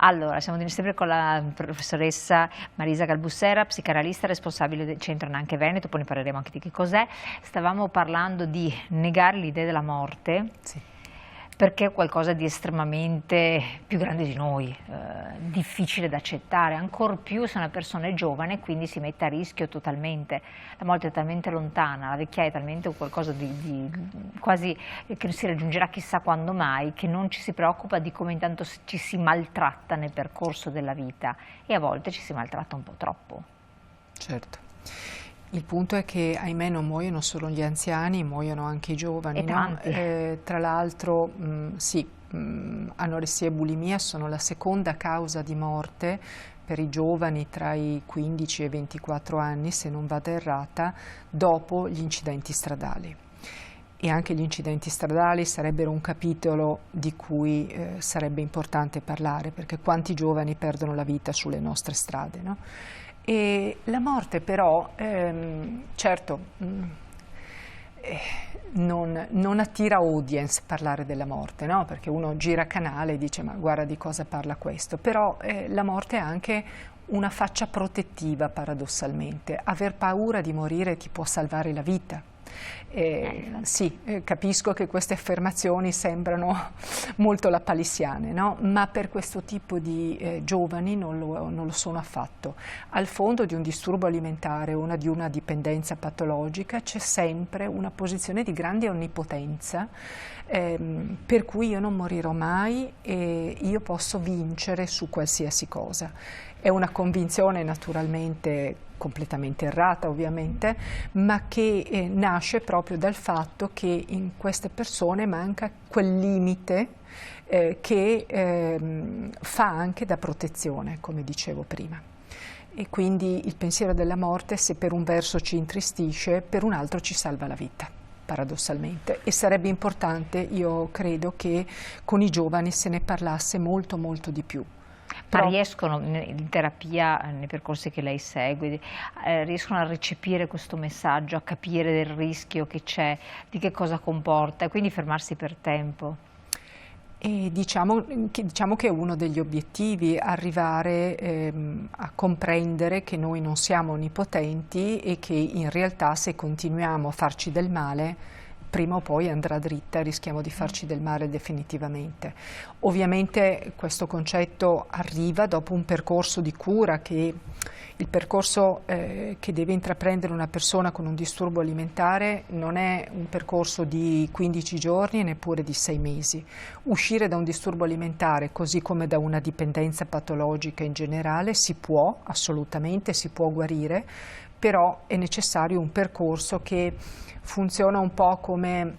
Allora, siamo sempre con la professoressa Marisa Galbussera, psicanalista responsabile del centro Nanche Veneto, poi ne parleremo anche di che cos'è. Stavamo parlando di negare l'idea della morte, sì, perché è qualcosa di estremamente più grande di noi, difficile da accettare, ancor più se una persona è giovane, quindi si mette a rischio totalmente. La morte è talmente lontana, la vecchiaia è talmente qualcosa di quasi che non si raggiungerà chissà quando mai, che non ci si preoccupa di come intanto ci si maltratta nel percorso della vita, e a volte ci si maltratta un po' troppo. certo. Il punto è che, ahimè, non muoiono solo gli anziani, muoiono anche i giovani. E tanti. Tra l'altro, sì, anoressia e bulimia sono la seconda causa di morte per i giovani tra i 15 e i 24 anni, se non vado errata, dopo gli incidenti stradali. E anche gli incidenti stradali sarebbero un capitolo di cui sarebbe importante parlare, perché quanti giovani perdono la vita sulle nostre strade, no? E la morte però, certo, non attira audience parlare della morte, no? Perché uno gira canale e dice ma guarda di cosa parla questo, però la morte è anche una faccia protettiva paradossalmente. Aver paura di morire ti può salvare la vita. Sì, capisco che queste affermazioni sembrano molto lapalissiane, no? Ma per questo tipo di giovani non lo sono affatto. Al fondo di un disturbo alimentare o di una dipendenza patologica c'è sempre una posizione di grande onnipotenza, per cui io non morirò mai e io posso vincere su qualsiasi cosa. È una convinzione naturalmente completamente errata ovviamente, ma che nasce proprio dal fatto che in queste persone manca quel limite che fa anche da protezione, come dicevo prima. E quindi il pensiero della morte, se per un verso ci intristisce, per un altro ci salva la vita, paradossalmente. E sarebbe importante, io credo, che con i giovani se ne parlasse molto molto di più. Ma riescono in terapia, nei percorsi che lei segue, riescono a recepire questo messaggio, a capire del rischio che c'è, di che cosa comporta, e quindi fermarsi per tempo? E diciamo che è uno degli obiettivi arrivare a comprendere che noi non siamo onnipotenti e che in realtà se continuiamo a farci del male prima o poi andrà dritta e rischiamo di farci del male definitivamente. Ovviamente questo concetto arriva dopo un percorso di cura, il percorso che deve intraprendere una persona con un disturbo alimentare non è un percorso di 15 giorni e neppure di 6 mesi. Uscire da un disturbo alimentare, così come da una dipendenza patologica in generale, si può, assolutamente, si può guarire, però è necessario un percorso che funziona un po' come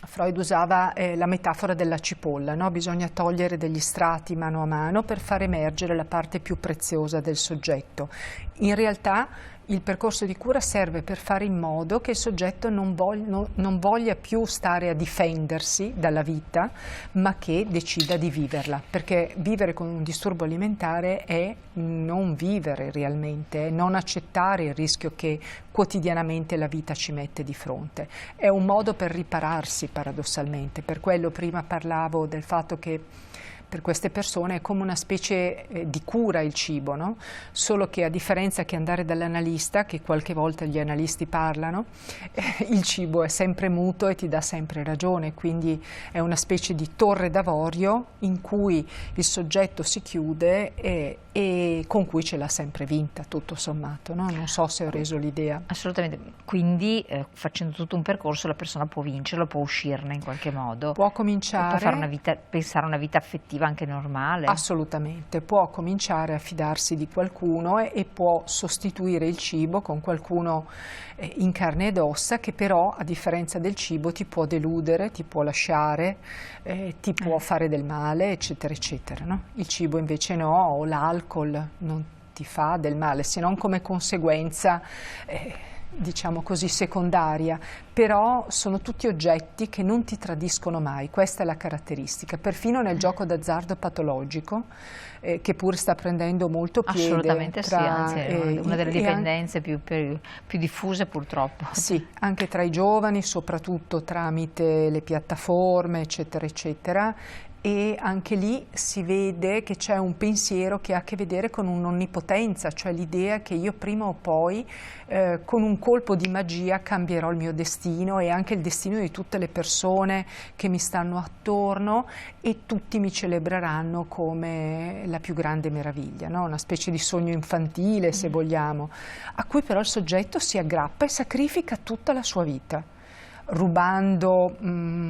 Freud usava la metafora della cipolla, no? Bisogna togliere degli strati mano a mano per far emergere la parte più preziosa del soggetto. In realtà il percorso di cura serve per fare in modo che il soggetto non voglia più stare a difendersi dalla vita, ma che decida di viverla, perché vivere con un disturbo alimentare è non vivere realmente, è non accettare il rischio che quotidianamente la vita ci mette di fronte. È un modo per ripararsi paradossalmente, per quello prima parlavo del fatto che per queste persone è come una specie di cura il cibo, no? Solo che a differenza che andare dall'analista, che qualche volta gli analisti parlano, il cibo è sempre muto e ti dà sempre ragione, quindi è una specie di torre d'avorio in cui il soggetto si chiude e con cui ce l'ha sempre vinta, tutto sommato, no? Non so se ho reso l'idea. Assolutamente, quindi facendo tutto un percorso la persona può vincerlo, può uscirne in qualche modo. Può cominciare, può fare una vita, pensare a una vita affettiva anche normale. Assolutamente, può cominciare a fidarsi di qualcuno e può sostituire il cibo con qualcuno in carne ed ossa che però a differenza del cibo ti può deludere, ti può lasciare, ti può fare del male, eccetera eccetera, no? Il cibo invece no, o l'alcol non ti fa del male, se non come conseguenza diciamo così secondaria, però sono tutti oggetti che non ti tradiscono mai, questa è la caratteristica, perfino nel gioco d'azzardo patologico che pure sta prendendo molto piede. Assolutamente sì, anzi è una delle dipendenze più diffuse purtroppo. Sì, anche tra i giovani, soprattutto tramite le piattaforme eccetera eccetera, e anche lì si vede che c'è un pensiero che ha a che vedere con un'onnipotenza, cioè l'idea che io prima o poi con un colpo di magia cambierò il mio destino e anche il destino di tutte le persone che mi stanno attorno e tutti mi celebreranno come la più grande meraviglia, no? Una specie di sogno infantile, se vogliamo, a cui però il soggetto si aggrappa e sacrifica tutta la sua vita, rubando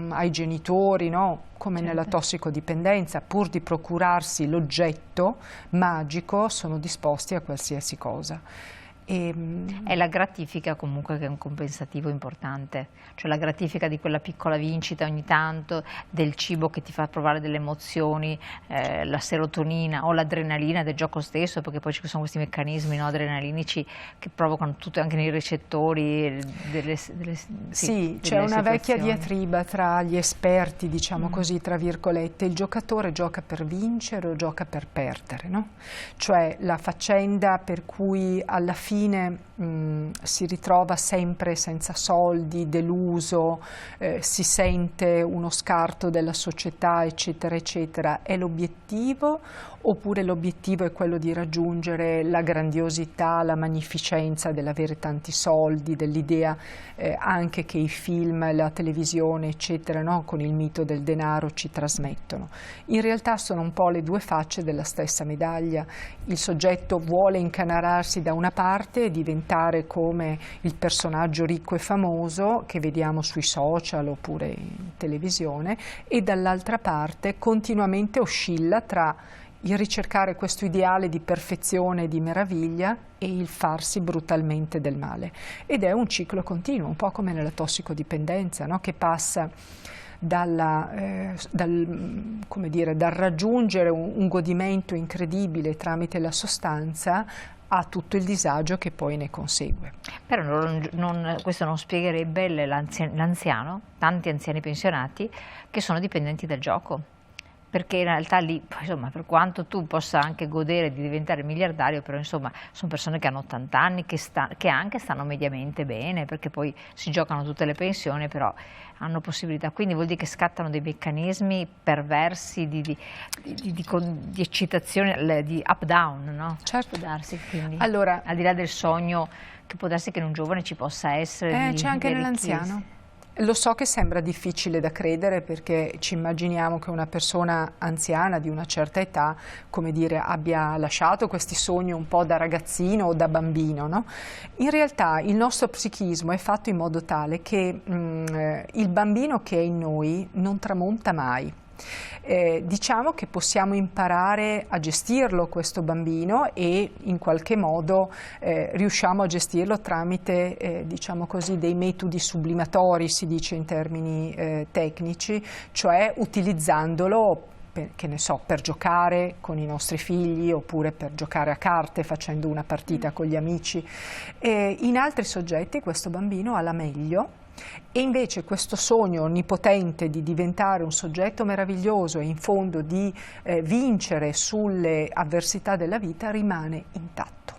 ai genitori, no? Come nella tossicodipendenza, pur di procurarsi l'oggetto magico, sono disposti a qualsiasi cosa. È la gratifica comunque che è un compensativo importante, cioè la gratifica di quella piccola vincita ogni tanto, del cibo che ti fa provare delle emozioni, la serotonina o l'adrenalina del gioco stesso, perché poi ci sono questi meccanismi, no, adrenalinici che provocano tutto anche nei recettori sì, c'è una vecchia diatriba tra gli esperti, diciamo così, tra virgolette: il giocatore gioca per vincere o gioca per perdere, no? Cioè la faccenda per cui alla fine si ritrova sempre senza soldi, deluso, si sente uno scarto della società, eccetera, eccetera. È l'obiettivo, oppure l'obiettivo è quello di raggiungere la grandiosità, la magnificenza dell'avere tanti soldi, dell'idea anche che i film, la televisione, eccetera, no, con il mito del denaro ci trasmettono. In realtà sono un po' le due facce della stessa medaglia. Il soggetto vuole incanararsi da una parte e diventare come il personaggio ricco e famoso che vediamo sui social oppure in televisione, e dall'altra parte continuamente oscilla tra il ricercare questo ideale di perfezione e di meraviglia e il farsi brutalmente del male. Ed è un ciclo continuo, un po' come nella tossicodipendenza, no? Che passa dal raggiungere un godimento incredibile tramite la sostanza a tutto il disagio che poi ne consegue. Però questo non spiegherebbe l'anziano, tanti anziani pensionati che sono dipendenti dal gioco. Perché in realtà lì, insomma, per quanto tu possa anche godere di diventare miliardario, però insomma sono persone che hanno 80 anni, che anche stanno mediamente bene, perché poi si giocano tutte le pensioni, però hanno possibilità. Quindi vuol dire che scattano dei meccanismi perversi di eccitazione, di up-down, no? Certo. Può darsi, quindi, allora, al di là del sogno che può darsi che in un giovane ci possa essere. C'è anche nell'anziano. Lo so che sembra difficile da credere, perché ci immaginiamo che una persona anziana di una certa età, come dire, abbia lasciato questi sogni un po' da ragazzino o da bambino, no? In realtà il nostro psichismo è fatto in modo tale che il bambino che è in noi non tramonta mai. Diciamo che possiamo imparare a gestirlo, questo bambino, e in qualche modo riusciamo a gestirlo tramite diciamo così, dei metodi sublimatori, si dice in termini tecnici, cioè utilizzandolo che ne so, per giocare con i nostri figli, oppure per giocare a carte facendo una partita con gli amici. In altri soggetti questo bambino ha la meglio, e invece questo sogno onnipotente di diventare un soggetto meraviglioso e in fondo di vincere sulle avversità della vita rimane intatto,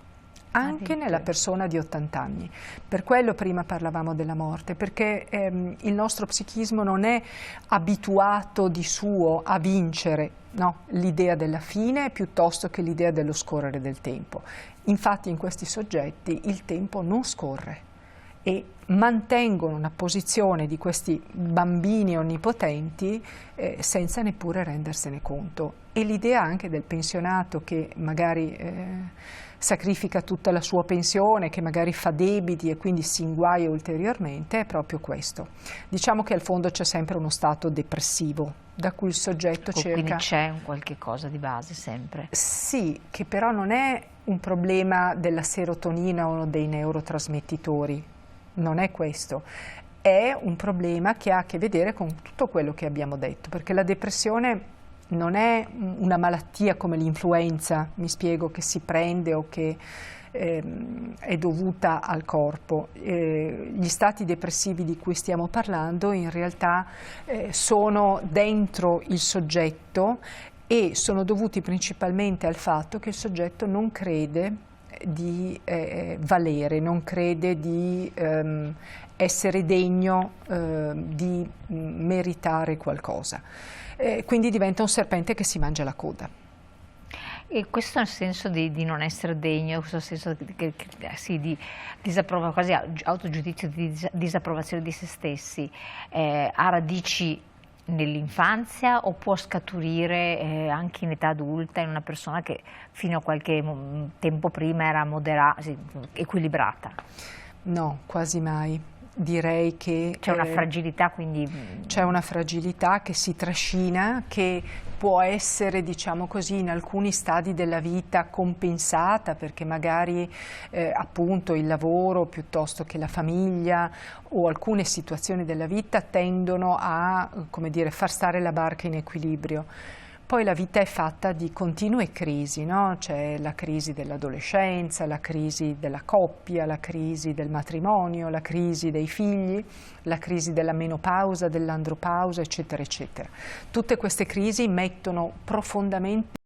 anche nella persona di 80 anni. Per quello prima parlavamo della morte, perché il nostro psichismo non è abituato di suo a vincere, no, l'idea della fine piuttosto che l'idea dello scorrere del tempo. Infatti in questi soggetti il tempo non scorre e mantengono una posizione di questi bambini onnipotenti senza neppure rendersene conto. E l'idea anche del pensionato che magari sacrifica tutta la sua pensione, che magari fa debiti e quindi si inguaia ulteriormente, è proprio questo. Diciamo che al fondo c'è sempre uno stato depressivo da cui il soggetto cerca... Quindi c'è un qualche cosa di base sempre. Sì, che però non è un problema della serotonina o dei neurotrasmettitori. Non è questo, è un problema che ha a che vedere con tutto quello che abbiamo detto, perché la depressione non è una malattia come l'influenza, mi spiego, che si prende o che è dovuta al corpo. Gli stati depressivi di cui stiamo parlando in realtà sono dentro il soggetto e sono dovuti principalmente al fatto che il soggetto non crede di valere, non crede di essere degno di meritare qualcosa. Quindi diventa un serpente che si mangia la coda. E questo nel senso di non essere degno, questo senso sì, di quasi autogiudizio, di disapprovazione di se stessi, ha radici nell'infanzia o può scaturire anche in età adulta in una persona che fino a qualche tempo prima era equilibrata? No, quasi mai. Direi che c'è una fragilità, quindi c'è una fragilità che si trascina, che può essere, diciamo così, in alcuni stadi della vita compensata, perché magari appunto il lavoro piuttosto che la famiglia o alcune situazioni della vita tendono a, come dire, far stare la barca in equilibrio. Poi la vita è fatta di continue crisi, no? C'è la crisi dell'adolescenza, la crisi della coppia, la crisi del matrimonio, la crisi dei figli, la crisi della menopausa, dell'andropausa, eccetera, eccetera. Tutte queste crisi mettono profondamente